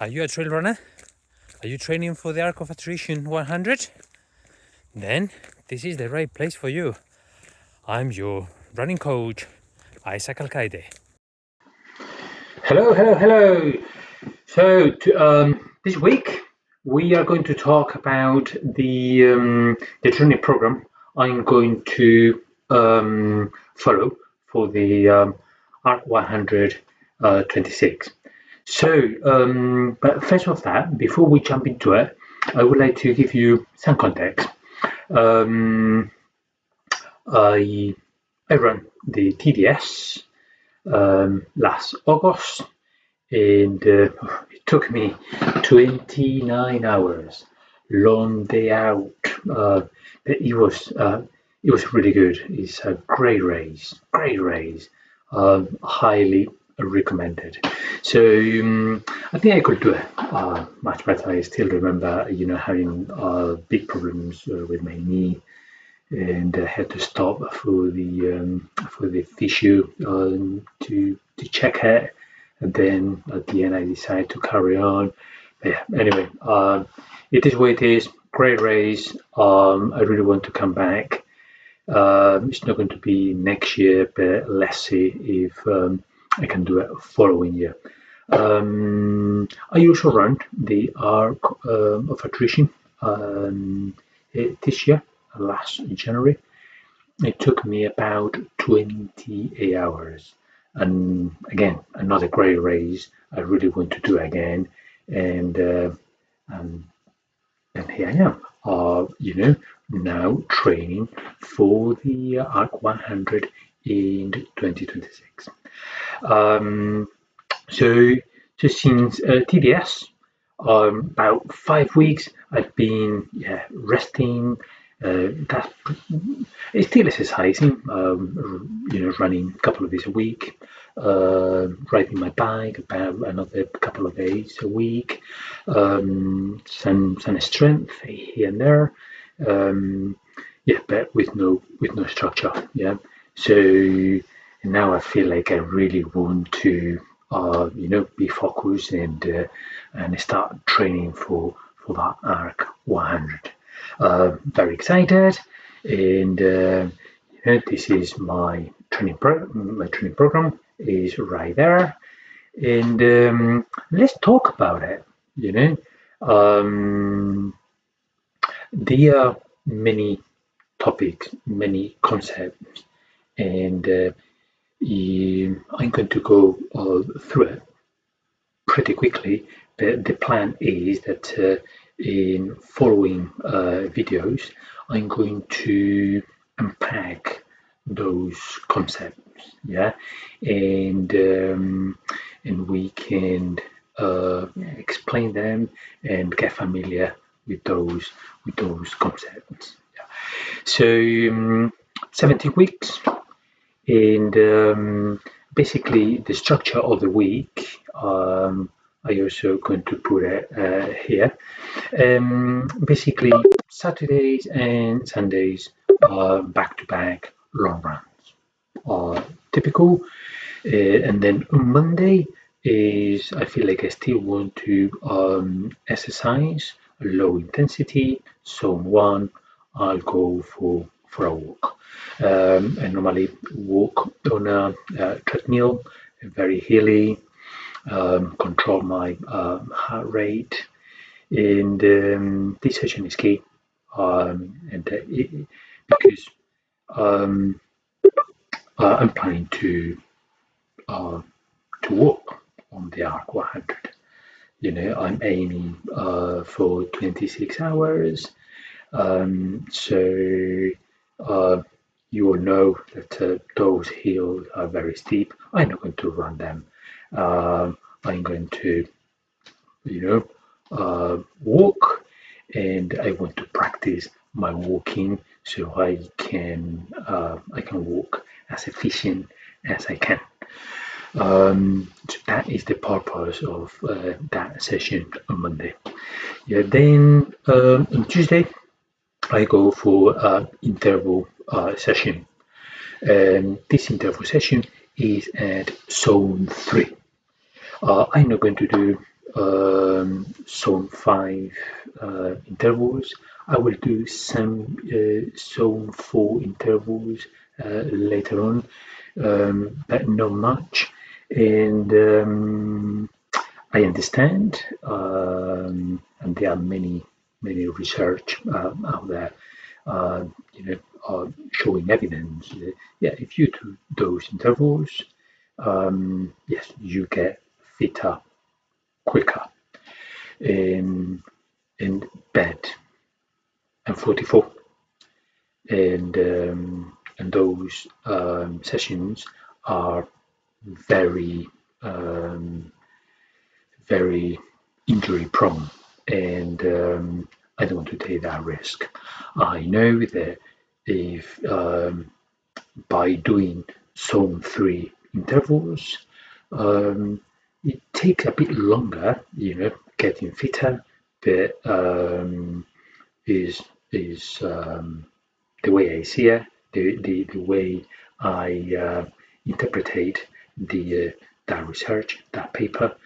Are you a trail runner? Are you training for the ARC100? Then this is the right place for you. I'm your running coach, Alcaide. Hello. So this week we are going to talk about the training program I'm going to follow for the ARC100 26. So, but first of that, before we jump into it, I would like to give you some context. Um, I I ran the TDS last August, and it took me 29 hours, long day out. But it was really good. It's a great race, highly recommended. So I think I could do it much better. I still remember, having big problems with my knee, and I had to stop for the physio to check it, and then at the end I decided to carry on. But yeah, anyway, it is what it is. Great race. I really want to come back. It's not going to be next year, but let's see if I can do it following year. I also run the arc of attrition this year, last January. It took me about 28 hours. And again, another great race. I really want to do again. And um, and here I am, now training for the ARC 100 in 2026. Um, so, so since TDS, about 5 weeks, I've been resting. That's still exercising, running a couple of days a week, riding my bike about another couple of days a week, some strength here and there, but with no structure. Yeah, so now I feel like I really want to, be focused and start training for that ARC 100. Very excited, and this is my my training program is right there, and let's talk about it. You know, um, there are many topics, many concepts, and I'm going to go through it pretty quickly. The plan is that in following videos, I'm going to unpack those concepts, yeah, and we can explain them and get familiar with those concepts. Yeah. So 70 weeks, and basically the structure of the week. I also going to put it here. Basically, Saturdays and Sundays are back-to-back long runs. Typical. And then on Monday is I feel like I still want to exercise low intensity. So one, I'll go for a walk. I normally walk on a treadmill, very hilly, control my heart rate, and this session is key. Because um, I'm planning uh, to walk on the ARC 100. I'm aiming for 26 hours. So you will know that those hills are very steep. I'm not going to run them. I'm going to, walk, and I want to practice my walking so I can walk as efficient as I can. So that is the purpose of that session on Monday. Yeah, then on Tuesday I go for interval session. This interval session is at zone 3. I'm not going to do zone 5 intervals. I will do some zone 4 intervals later on, but not much. And I understand, and there are many research out there, showing evidence. Yeah, if you do those intervals, yes, you get fitter quicker. In bed and 44, and those sessions are very very injury prone, and I don't want to take that risk. I know that if by doing zone 3 intervals, it takes a bit longer, getting fitter, but is the way I see it, the way I interpret that research, that paper,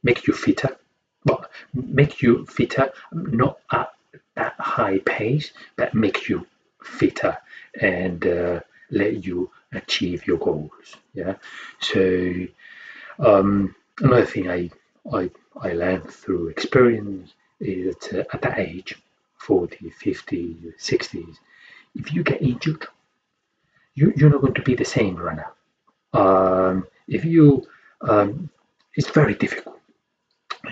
make you fitter, but make you fitter not at that high pace, but make you fitter and let you achieve your goals. Yeah. So another thing I learned through experience is that at that age, 40, 50, 60s, if you get injured, you're not going to be the same runner. If you, it's very difficult.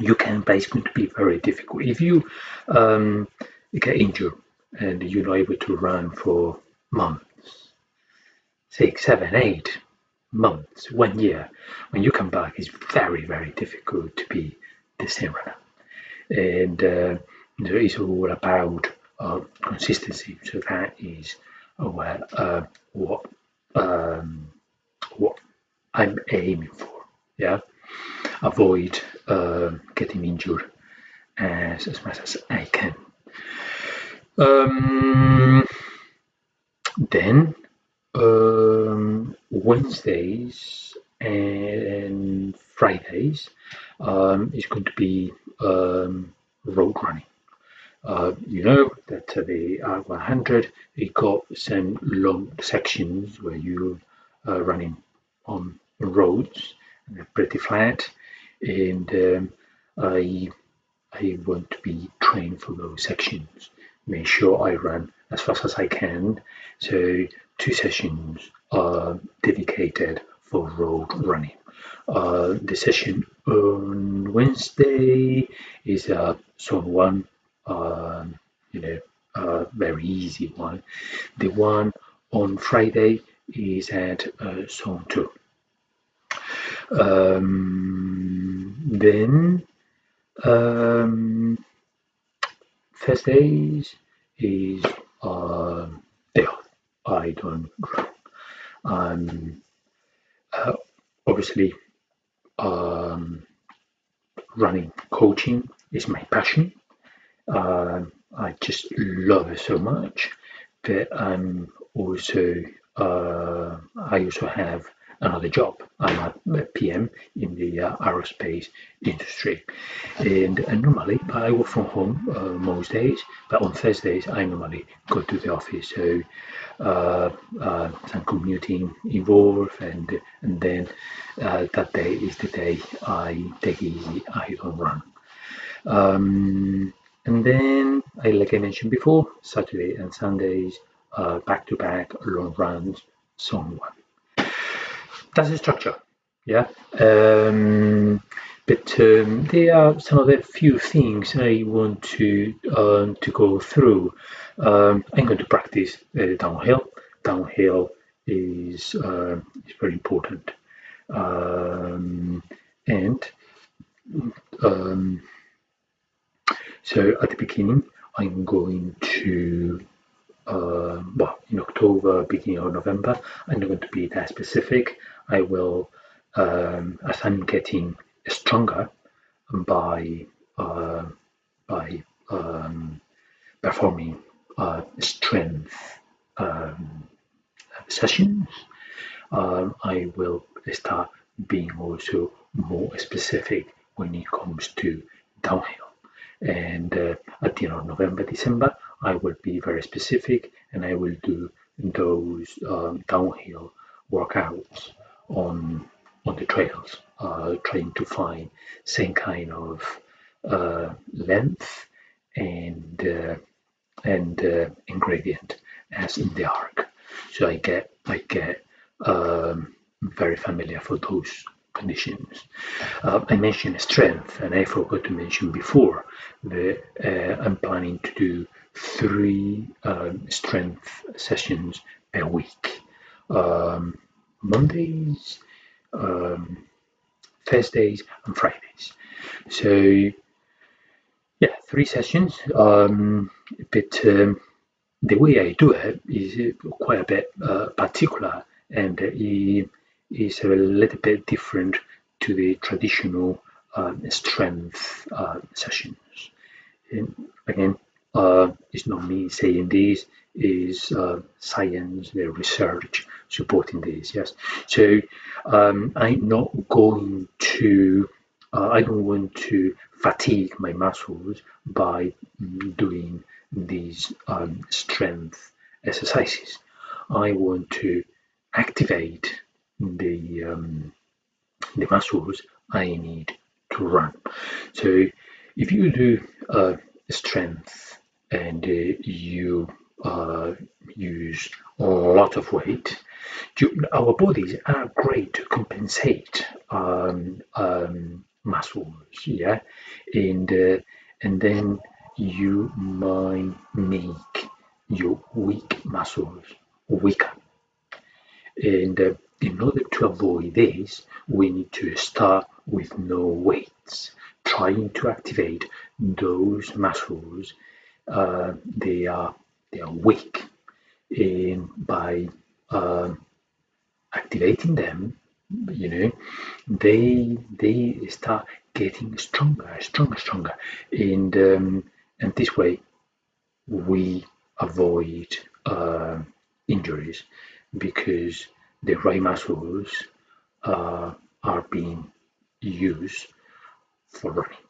You can, but it's going to be very difficult. If you get injured and you're not able to run for months, 6, 7, 8 months, 1 year, when you come back, it's very difficult to be the same runner. And it's all about consistency. So that is what what I'm aiming for. Yeah, avoid getting injured as much as I can. Then Wednesdays and Fridays is going to be road running. You know that the ARC100, it got some long sections where you are running on roads and they're pretty flat, and I want to be trained for those sections. Make sure I run as fast as I can. So 2 sessions are dedicated for road running. The session on Wednesday is zone 1, very easy one. The one on Friday is at zone 2. Then Thursdays is day off. I don't run. Obviously, running coaching is my passion. I just love it so much that I also have another job. I'm a PM in the aerospace industry, and normally I work from home most days, but on Thursdays I normally go to the office. So some commuting involved, and then that day is the day I take it easy. I don't run. And then, like I mentioned before, Saturday and Sundays, back-to-back long runs, zone 1. That's the structure, yeah. But there are some of the few things I want to go through. I'm going to practice downhill. Downhill is very important, and so at the beginning, I'm going to, in October, beginning of November, I'm not going to be that specific. I will, as I'm getting stronger by by performing strength sessions, I will start being also more specific when it comes to downhill. And at the end of November, December, I will be very specific and I will do those downhill workouts on the trails, trying to find same kind of length and ingredient as in the ARC. So I get very familiar for those conditions. I mentioned strength, and I forgot to mention before that I'm planning to do 3 strength sessions per week. Mondays, Thursdays, and Fridays. So yeah, 3 sessions. But the way I do it is quite a bit particular, and it is a little bit different to the traditional strength sessions. And again, it's not me saying this, is science, the research supporting this. Yes, so I'm not going to. I don't want to fatigue my muscles by doing these strength exercises. I want to activate the muscles I need to run. So if you do strength and you use a lot of weight, our bodies are great to compensate muscles, yeah, and then you might make your weak muscles weaker. And in order to avoid this, we need to start with no weights, trying to activate those muscles. They are weak, and by activating them, you know, they start getting stronger, and this way we avoid injuries because the right muscles are being used for running.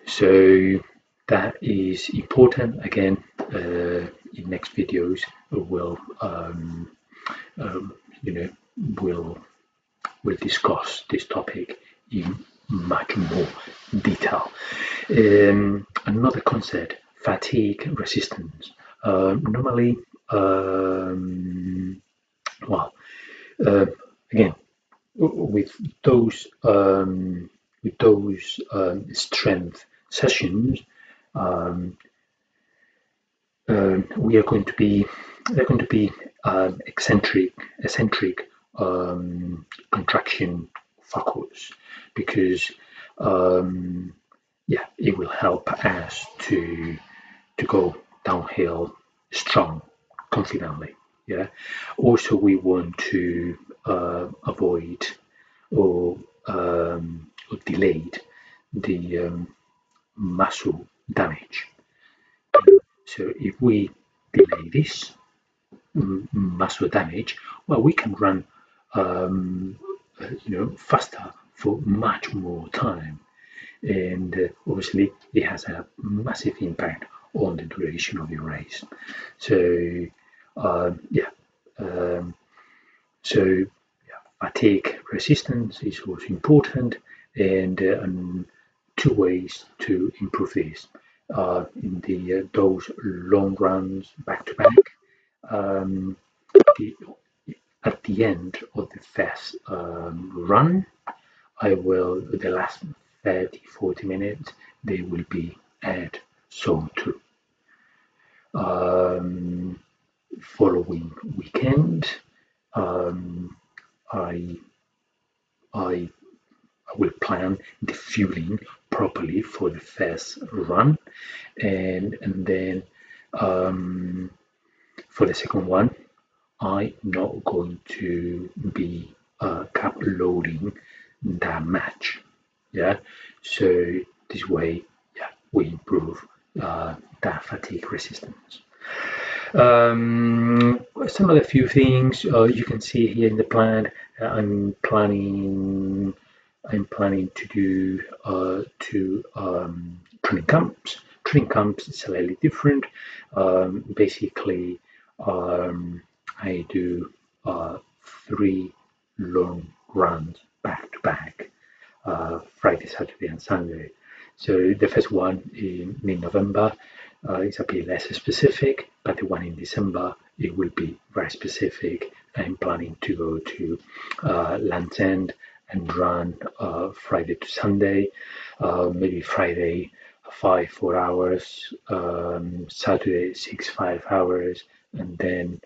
So that is important. Again, in next videos, we'll you know we'll discuss this topic in much more detail. Another concept, fatigue resistance. Normally, well, again, with those strength sessions, we are going to be they're going to be eccentric contraction focus because yeah, it will help us to go downhill strong, confidently. Yeah. Also, we want to avoid or delayed the muscle damage. So if we delay this muscle damage, well, we can run faster for much more time, and obviously it has a massive impact on the duration of your race. So yeah, so yeah, fatigue resistance is also important, and 2 ways to improve this in those long runs back to back. Um, the, at the end of the first run, I will, the last 30-40 minutes, they will be at zone 2. Following weekend, I, I will plan the fueling properly for the first run, and then for the second one, I'm not going to be cap loading that much. Yeah, so this way, yeah, we improve that fatigue resistance. Some of the few things you can see here in the plan. I'm planning I'm planning to do two training camps. Training camps is slightly different. Basically, I do 3 long runs back to back, Friday, Saturday, and Sunday. So the first one in mid-November is a bit less specific, but the one in December it will be very specific. I'm planning to go to Land's End and run Friday to Sunday, maybe Friday 4 hours, Saturday 5 hours, and then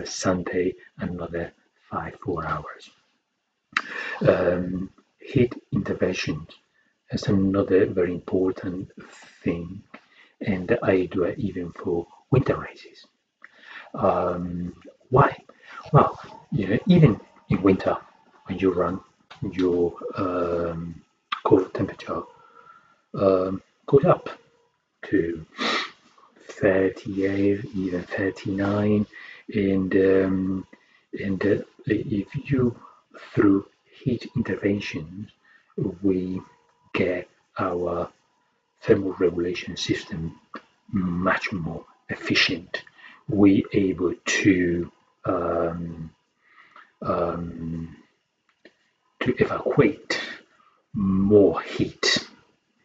Sunday another 4 hours. Heat interventions is another very important thing, and I do it even for winter races. Why? Well, even in winter, when you run, your core temperature goes up to 38, even 39, and if you through heat interventions, we get our thermoregulation system much more efficient. We able to evacuate more heat,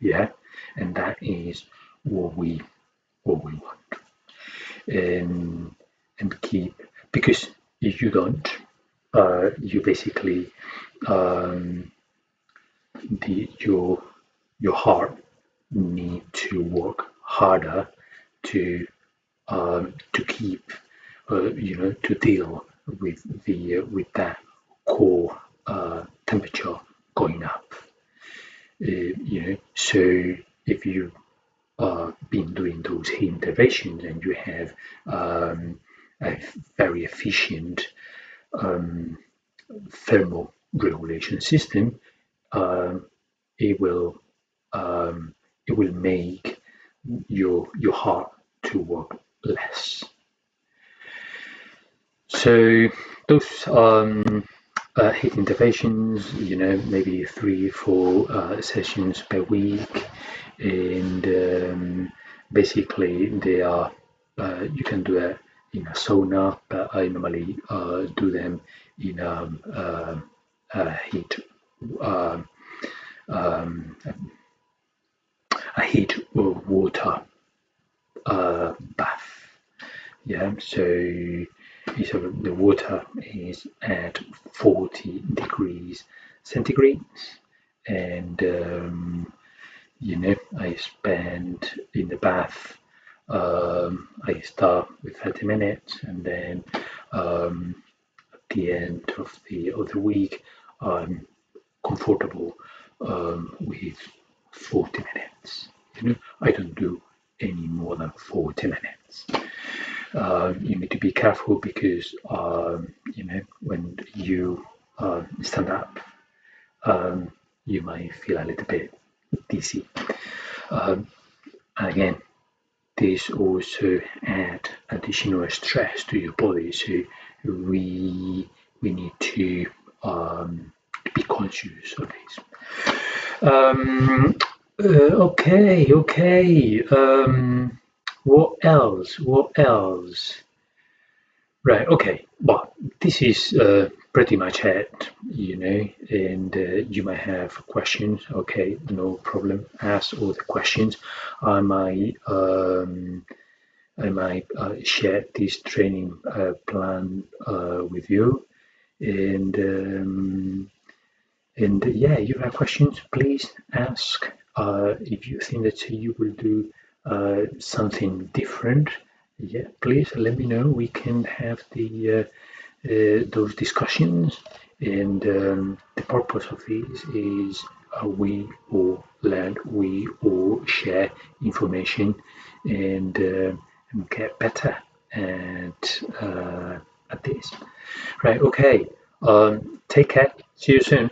yeah, and that is what we want, and keep, because if you don't, you basically your heart need to work harder to keep to deal with the with that core temperature going up. So if you been doing those heat interventions and you have a very efficient thermal regulation system, it will it will make your heart to work less. So those heat interventions, maybe 3-4 sessions per week, and basically they are you can do it in a sauna, but I normally do them in heat a heat water bath. Yeah, so the water is at 40 degrees centigrade, and I spend in the bath. I start with 30 minutes, and then at the end of the week, I'm comfortable with 40 minutes. I don't do any more than 40 minutes. You need to be careful because when you stand up, you might feel a little bit dizzy. And again, this also add additional stress to your body, so we need to be conscious of this. Okay. What else? Right. Okay. Well, this is pretty much it, and you might have questions. Okay, no problem. Ask all the questions. I might share this training plan with you, and yeah, you have questions, please ask. If you think that you will do something different, yeah, please let me know. We can have those discussions, and the purpose of this is we all learn, we all share information, and get better at this. Right, okay. Take care. See you soon.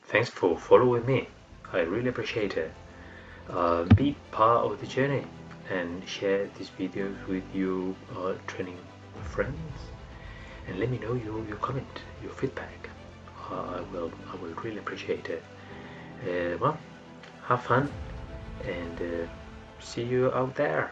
Thanks for following me. I really appreciate it. Be part of the journey and share these videos with your training friends, and let me know your comment, your feedback. I will really appreciate it. Well, have fun and see you out there.